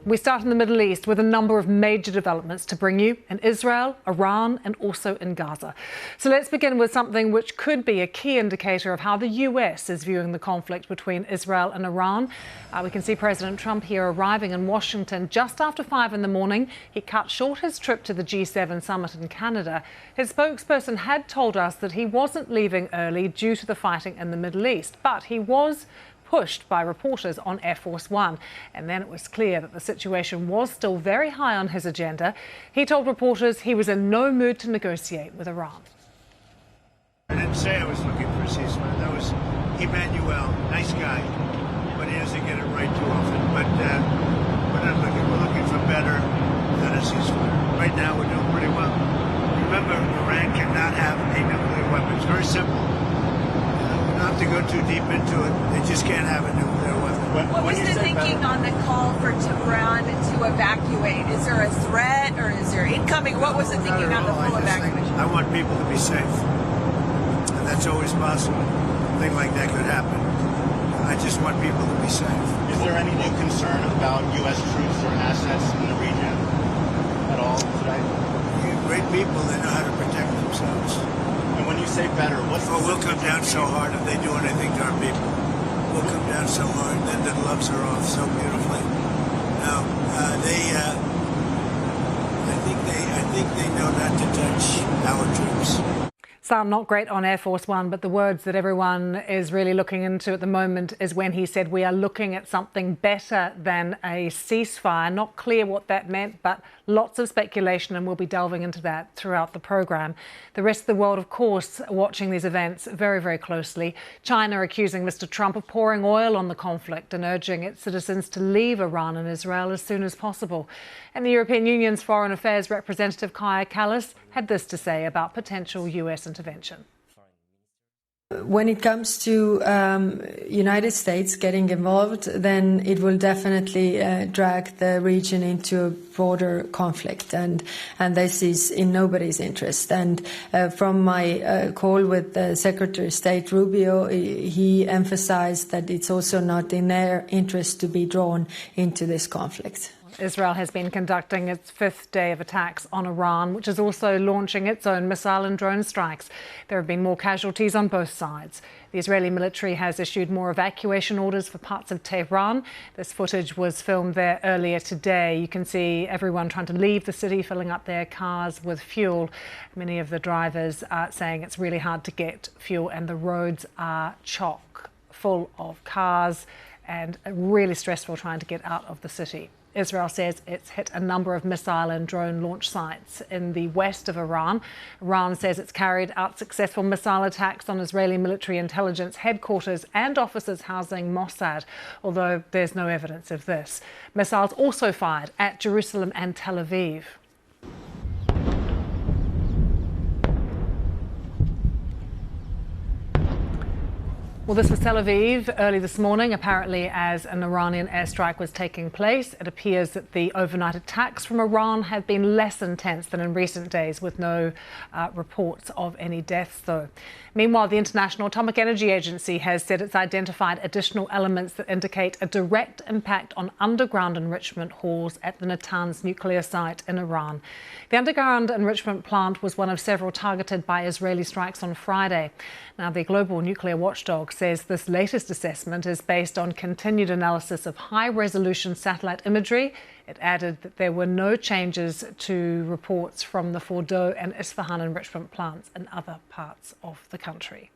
We start in the Middle East with a number of major developments to bring you in Israel, Iran and also in Gaza. So let's begin with something which could be a key indicator of how the US is viewing the conflict between Israel and Iran. We can see President Trump here arriving in Washington just after 5 in the morning. He cut short his trip to the G7 summit in Canada. His spokesperson had told us that he wasn't leaving early due to the fighting in the Middle East, but he was pushed by reporters on Air Force One. And then it was clear that the situation was still very high on his agenda. He told reporters he was in no mood to negotiate with Iran. I didn't say I was looking for a ceasefire. That was Emmanuel, nice guy, but he doesn't get it right too often. But we're not looking. We're looking for better than a ceasefire. Right now, we're doing pretty well. Remember, Iran cannot have a nuclear weapon. It's very simple. Not to go too deep into it, they just can't have a nuclear weapon. What was the thinking on the call for Tehran to evacuate? Is there a threat or is there incoming? What was the thinking on the full evacuation? I want people to be safe. And that's always possible. A thing like that could happen. I just want people to be safe. Is there any new concern about U.S. troops or assets in the region at all today? Great people, they know how to protect themselves. And when you say better, what's we'll come down so hard if they do anything to our people. We'll come down so hard, then the gloves are off so beautifully. Now, I think they know not to touch our troops. Sound not great on Air Force One, but the words that everyone is really looking into at the moment is when he said we are looking at something better than a ceasefire. Not clear what that meant, but lots of speculation, and we'll be delving into that throughout the programme. The rest of the world, of course, watching these events very, very closely. China accusing Mr. Trump of pouring oil on the conflict and urging its citizens to leave Iran and Israel as soon as possible. And the European Union's Foreign Affairs representative Kaja Kallas had this to say about potential US intervention. When it comes to United States getting involved, then it will definitely drag the region into a broader conflict, and this is in nobody's interest. And from my call with Secretary of State Rubio, he emphasized that it's also not in their interest to be drawn into this conflict. Israel has been conducting its 5th day of attacks on Iran, which is also launching its own missile and drone strikes. There have been more casualties on both sides. The Israeli military has issued more evacuation orders for parts of Tehran. This footage was filmed there earlier today. You can see everyone trying to leave the city, filling up their cars with fuel. Many of the drivers are saying it's really hard to get fuel and the roads are chock full of cars and really stressful trying to get out of the city. Israel says it's hit a number of missile and drone launch sites in the west of Iran. Iran says it's carried out successful missile attacks on Israeli military intelligence headquarters and offices housing Mossad, although there's no evidence of this. Missiles also fired at Jerusalem and Tel Aviv. Well, this was Tel Aviv early this morning, apparently as an Iranian airstrike was taking place. It appears that the overnight attacks from Iran have been less intense than in recent days, with no reports of any deaths, though. Meanwhile, the International Atomic Energy Agency has said it's identified additional elements that indicate a direct impact on underground enrichment halls at the Natanz nuclear site in Iran. The underground enrichment plant was one of several targeted by Israeli strikes on Friday. Now, the global nuclear watchdog says this latest assessment is based on continued analysis of high-resolution satellite imagery. It added that there were no changes to reports from the Fordow and Isfahan enrichment plants in other parts of the country.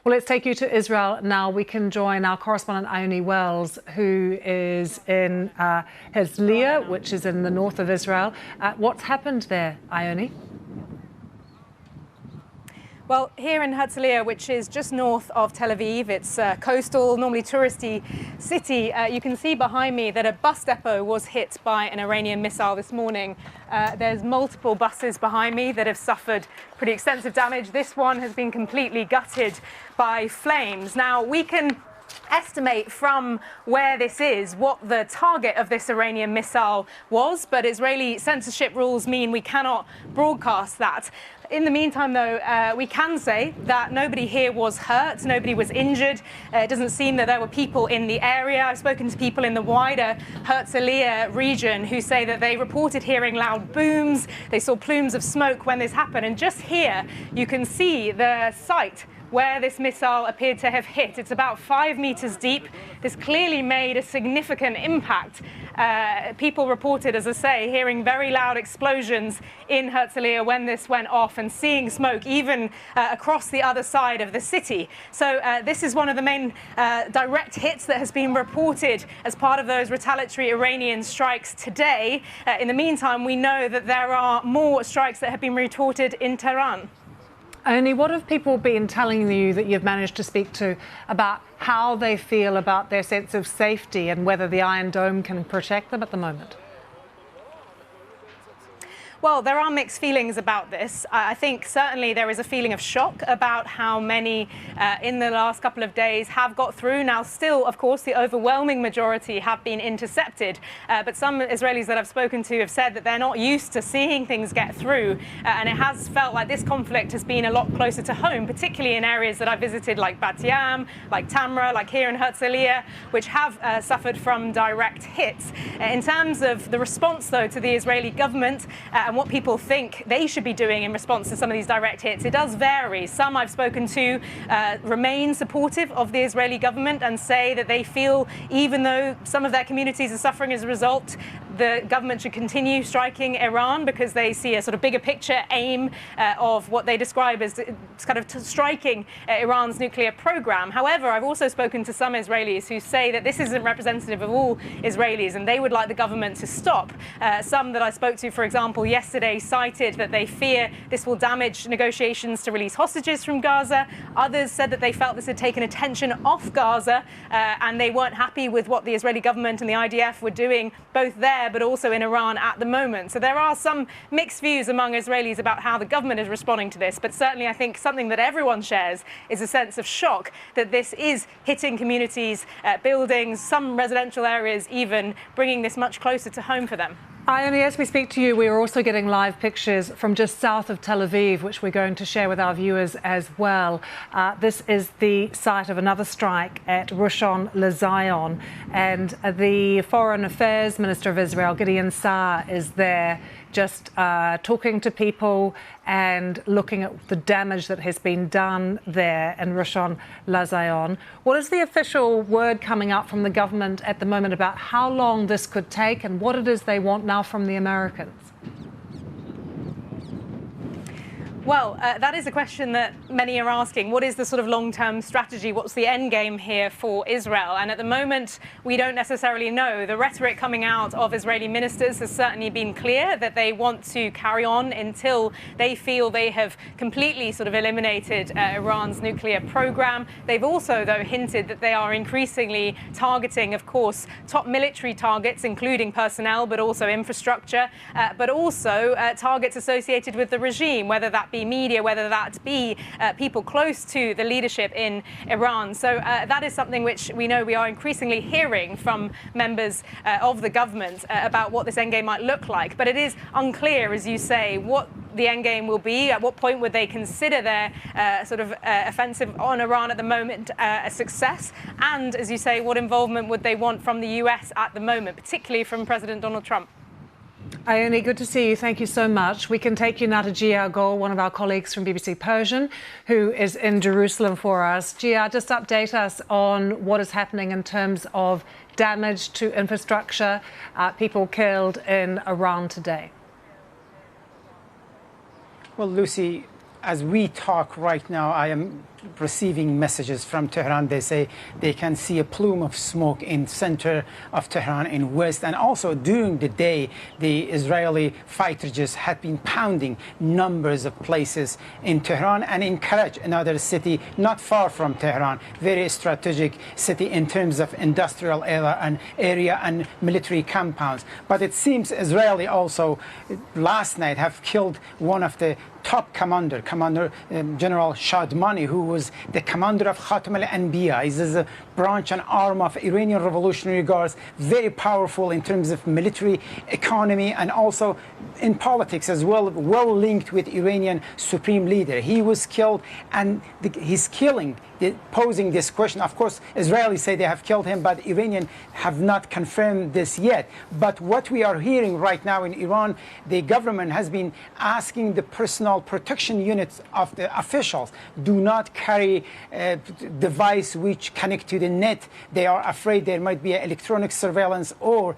Well, let's take you to Israel now. We can join our correspondent Ione Wells, who is in Herzliya, which is in the north of Israel. What's happened there, Ione? Well, here in Herzliya, which is just north of Tel Aviv, it's a coastal, normally touristy city. You can see behind me that a bus depot was hit by an Iranian missile this morning. There's multiple buses behind me that have suffered pretty extensive damage. This one has been completely gutted by flames. Now, we can estimate from where this is what the target of this Iranian missile was, but Israeli censorship rules mean we cannot broadcast that. In the meantime, though, we can say that nobody here was hurt, nobody was injured. It doesn't seem that there were people in the area. I've spoken to people in the wider Herzliya region who say that they reported hearing loud booms. They saw plumes of smoke when this happened. And just here, you can see the site where this missile appeared to have hit. It's about 5 meters deep. This clearly made a significant impact. People reported, as I say, hearing very loud explosions in Herzliya when this went off and seeing smoke even across the other side of the city. So this is one of the main direct hits that has been reported as part of those retaliatory Iranian strikes today. In the meantime, we know that there are more strikes that have been reported in Tehran. Only what have people been telling you that you've managed to speak to about how they feel about their sense of safety and whether the Iron Dome can protect them at the moment? Well, there are mixed feelings about this. I think certainly there is a feeling of shock about how many in the last couple of days have got through. Now, still, of course, the overwhelming majority have been intercepted. But some Israelis that I've spoken to have said that they're not used to seeing things get through. And it has felt like this conflict has been a lot closer to home, particularly in areas that I visited like Bat Yam, like Tamra, like here in Herzliya, which have suffered from direct hits. In terms of the response, though, to the Israeli government, and what people think they should be doing in response to some of these direct hits, it does vary. Some I've spoken to remain supportive of the Israeli government and say that they feel even though some of their communities are suffering as a result, the government should continue striking Iran because they see a sort of bigger picture aim of what they describe as kind of striking Iran's nuclear program. However, I've also spoken to some Israelis who say that this isn't representative of all Israelis and they would like the government to stop. Some that I spoke to, for example, yesterday cited that they fear this will damage negotiations to release hostages from Gaza. Others said that they felt this had taken attention off Gaza and they weren't happy with what the Israeli government and the IDF were doing both there but also in Iran at the moment. So there are some mixed views among Israelis about how the government is responding to this, but certainly I think something that everyone shares is a sense of shock that this is hitting communities, buildings, some residential areas even, bringing this much closer to home for them. Ione, as we speak to you, we are also getting live pictures from just south of Tel Aviv, which we're going to share with our viewers as well. This is the site of another strike at Rishon LeZion, and the Foreign Affairs Minister of Israel, Gideon Saar, is there just talking to people and looking at the damage that has been done there in Rishon LeZion. What is the official word coming up from the government at the moment about how long this could take and what it is they want now from the Americans? Well, that is a question that many are asking. What is the sort of long-term strategy? What's the end game here for Israel? And at the moment, we don't necessarily know. The rhetoric coming out of Israeli ministers has certainly been clear that they want to carry on until they feel they have completely sort of eliminated Iran's nuclear program. They've also, though, hinted that they are increasingly targeting, of course, top military targets, including personnel, but also infrastructure, but also targets associated with the regime, whether that be media, whether that be people close to the leadership in Iran. So that is something which we know we are increasingly hearing from members of the government about what this endgame might look like. But it is unclear, as you say, what the endgame will be. At what point would they consider their sort of offensive on Iran at the moment a success? And, as you say, what involvement would they want from the US at the moment, particularly from President Donald Trump? Ione, good to see you. Thank you so much. We can take you now to Gia Gol, one of our colleagues from BBC Persian, who is in Jerusalem for us. Gia, just update us on what is happening in terms of damage to infrastructure, people killed in Iran today. Well, Lucy, as we talk right now, I am receiving messages from Tehran. They say they can see a plume of smoke in center of Tehran in west. And also during the day, the Israeli fighter jets had been pounding numbers of places in Tehran and in Karaj, another city not far from Tehran, very strategic city in terms of industrial area and military compounds. But it seems Israeli also last night have killed one of the top General Shadmani, who was the commander of Khatam al-Anbiya. This is a branch and arm of Iranian Revolutionary Guards, very powerful in terms of military, economy, and also in politics as well, well linked with Iranian supreme leader. He was killed, and his killing, posing this question. Of course, Israelis say they have killed him, but Iranians have not confirmed this yet. But what we are hearing right now in Iran, the government has been asking the personal protection units of the officials, do not carry a device which connect to the net. They are afraid there might be electronic surveillance, or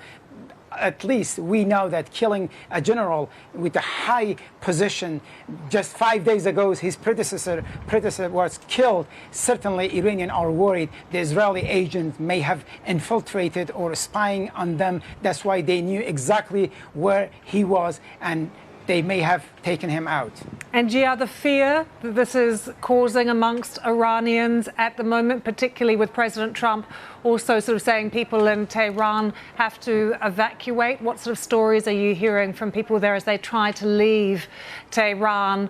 at least we know that killing a general with a high position just 5 days ago, his predecessor was killed. Certainly Iranians are worried the Israeli agent may have infiltrated or spying on them. That's why they knew exactly where he was, and they may have taken him out. And Gia, the fear that this is causing amongst Iranians at the moment, particularly with President Trump also sort of saying people in Tehran have to evacuate. What sort of stories are you hearing from people there as they try to leave Tehran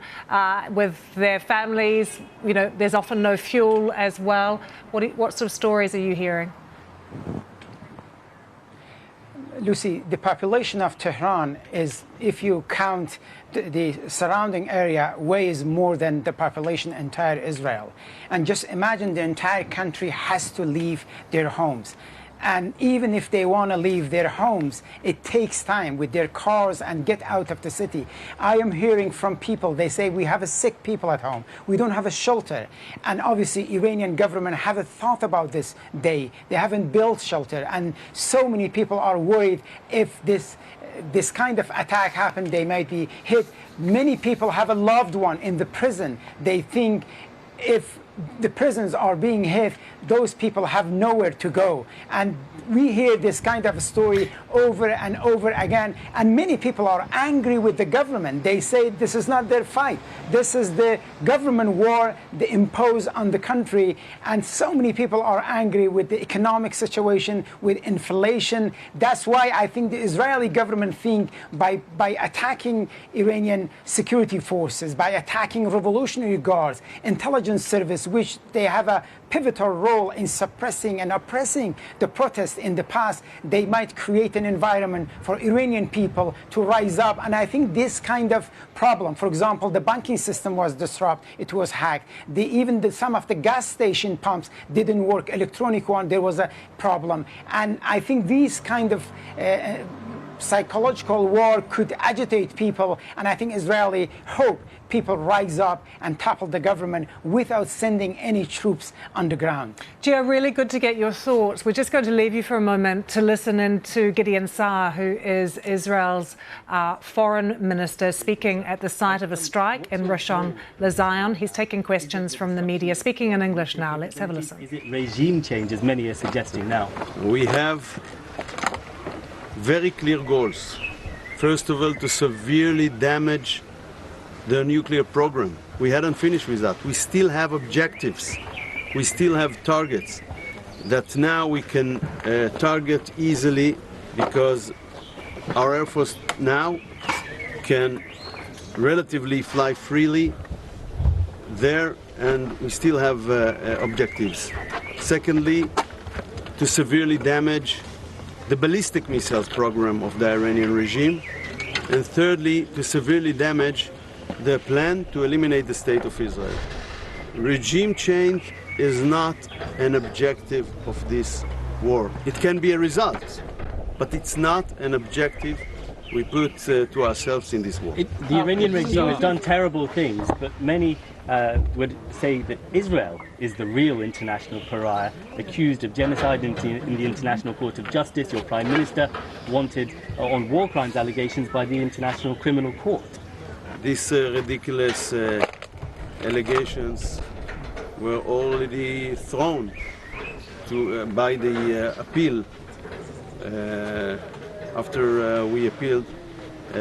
with their families? You know, there's often no fuel as well. What sort of stories are you hearing? Lucy, the population of Tehran is, if you count the surrounding area, weighs more than the population in entire Israel. And just imagine the entire country has to leave their homes. And even if they want to leave their homes, it takes time with their cars and get out of the city. I am hearing from people, they say, we have sick people at home. We don't have a shelter. And obviously, Iranian government haven't thought about this day. They haven't built shelter. And so many people are worried if this kind of attack happened, they might be hit. Many people have a loved one in the prison. They think if the prisons are being hit, those people have nowhere to go. And we hear this kind of story over and over again, and many people are angry with the government. They say this is not their fight. This is the government war they impose on the country, and so many people are angry with the economic situation, with inflation. That's why I think the Israeli government think by attacking Iranian security forces, by attacking Revolutionary Guards, intelligence service, which they have a pivotal role in suppressing and oppressing the protests in the past, they might create an environment for Iranian people to rise up. And I think this kind of problem, for example, the banking system was disrupted, it was hacked. Some of the gas station pumps didn't work, electronic one, there was a problem. And I think these kind of psychological war could agitate people, and I think Israeli hope people rise up and topple the government without sending any troops on the ground. Gia, really good to get your thoughts. We're just going to leave you for a moment to listen in to Gideon Saar, who is Israel's foreign minister, speaking at the site of a strike in Rishon LeZion. He's taking questions from the media, speaking in English now. Let's have a listen. Is it regime change, as many are suggesting now? We have very clear goals. First of all, to severely damage the nuclear program. We hadn't finished with that. We still have objectives. We still have targets that now we can target easily, because our Air Force now can relatively fly freely there, and we still have objectives. Secondly, to severely damage the ballistic missiles program of the Iranian regime. And thirdly, to severely damage the plan to eliminate the state of Israel. Regime change is not an objective of this war. It can be a result, but it's not an objective we put to ourselves in this war. The Iranian regime has done terrible things, but many would say that Israel is the real international pariah, accused of genocide in the International Court of Justice. Your Prime Minister wanted on war crimes allegations by the International Criminal Court. These ridiculous allegations were already thrown by the appeal after we appealed,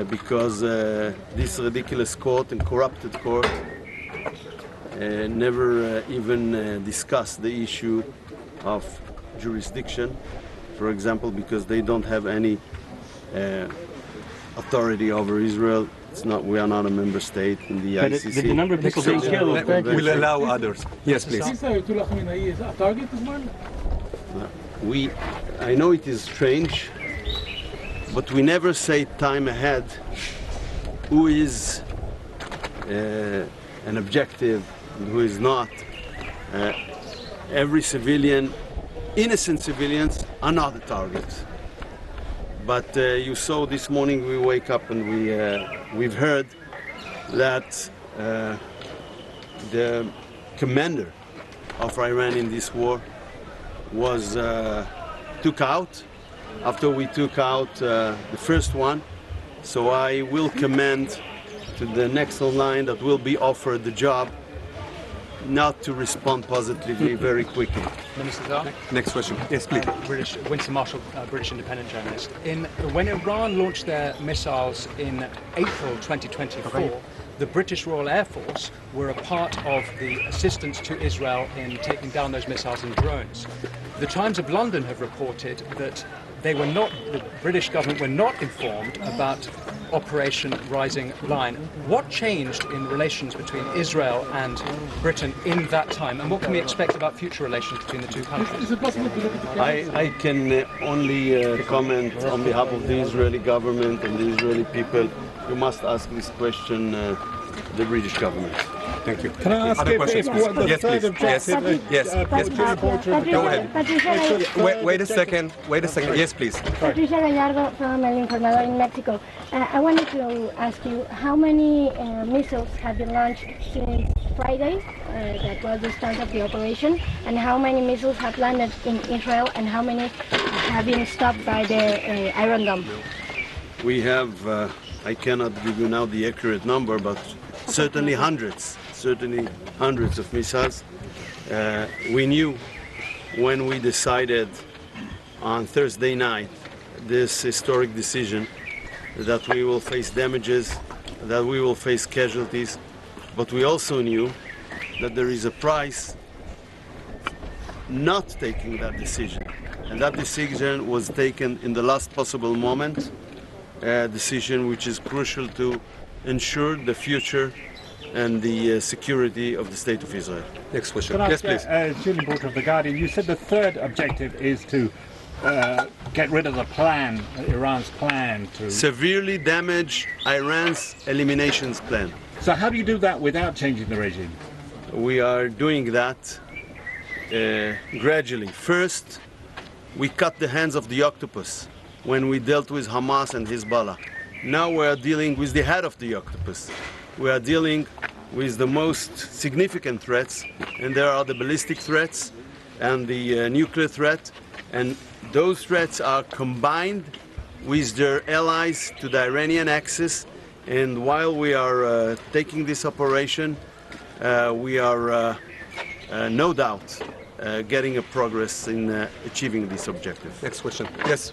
because this ridiculous court and corrupted court never even discussed the issue of jurisdiction, for example, because they don't have any authority over Israel. It's not. We are not a member state in the But ICC. the number of people being killed. We'll allow others. Yes, please. Is a target as well? I know it is strange, but we never say time ahead who is an objective and who is not. Every civilian, innocent civilians, are not the targets. But you saw this morning we wake up and we've heard that the commander of Iran in this war was took out after we took out the first one. So I will commend to the next online that will be offered the job not to respond positively very quickly. Minister Zar? Next question. Yes, please. British Winston Marshall, British independent journalist. When Iran launched their missiles in April 2024, the British Royal Air Force were a part of the assistance to Israel in taking down those missiles in drones. The Times of London have reported that the British government were not informed about Operation Rising Lion. What changed in relations between Israel and Britain in that time, and what can we expect about future relations between the two countries? I can only comment on behalf of the Israeli government and the Israeli people. You must ask this question the British government. Thank you. Can I ask Other questions, please? Yes, please. Yes, please. Go ahead. Wait a second. Yes, please. Patricia Gallardo from El Informador in Mexico. I wanted to ask you how many missiles have been launched since Friday, that was the start of the operation, and how many missiles have landed in Israel, and how many have been stopped by the Iron Dome? We have, I cannot give you now the accurate number, but certainly hundreds of missiles. We knew when we decided on Thursday night this historic decision that we will face damages, that we will face casualties, but we also knew that there is a price not taking that decision. And that decision was taken in the last possible moment, a decision which is crucial to ensure the future and the security of the State of Israel. Next question. Yes, please. Julian Porter of The Guardian, you said the third objective is to get rid of the plan, Iran's plan to severely damage Iran's eliminations plan. So how do you do that without changing the regime? We are doing that gradually. First, we cut the hands of the octopus when we dealt with Hamas and Hezbollah. Now we are dealing with the head of the octopus. We are dealing with the most significant threats, and there are the ballistic threats and the nuclear threat, and those threats are combined with their allies to the Iranian axis. And while we are taking this operation, we are no doubt getting a progress in achieving this objective. Next question. Yes.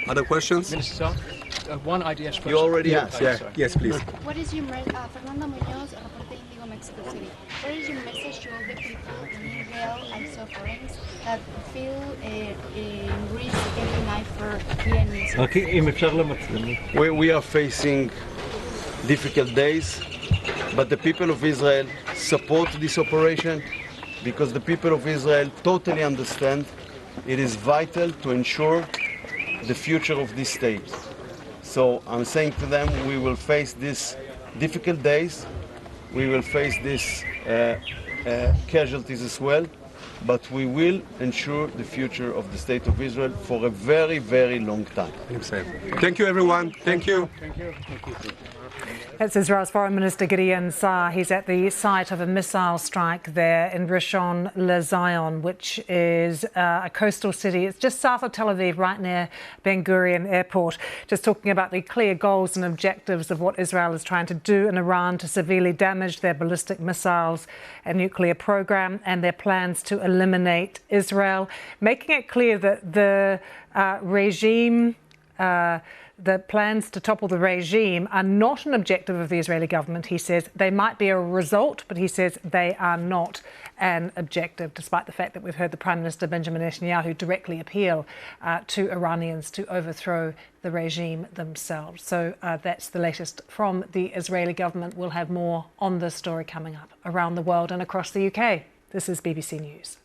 Other questions? Minister Zar, one IDS question. You already asked. Yes, please. What is your Fernando Muñoz, reporter Indigo, Mexico City. What is your message to all the people in Israel and so foreigners that feel risk every night for the We are facing difficult days, but the people of Israel support this operation because the people of Israel totally understand it is vital to ensure the future of this state. So I'm saying to them, we will face these difficult days, we will face these casualties as well, but we will ensure the future of the State of Israel for a very, very long time. Thank you, everyone. Thank you. That's Israel's Foreign Minister Gideon Saar. He's at the site of a missile strike there in Rishon LeZion, which is a coastal city. It's just south of Tel Aviv, right near Ben Gurion Airport. Just talking about the clear goals and objectives of what Israel is trying to do in Iran to severely damage their ballistic missiles and nuclear program and their plans to eliminate Israel, making it clear that the regime the plans to topple the regime are not an objective of the Israeli government. He says they might be a result, but he says they are not an objective, despite the fact that we've heard the Prime Minister Benjamin Netanyahu directly appeal to Iranians to overthrow the regime themselves. So that's the latest from the Israeli government. We'll have more on this story coming up around the world and across the UK. This is BBC News.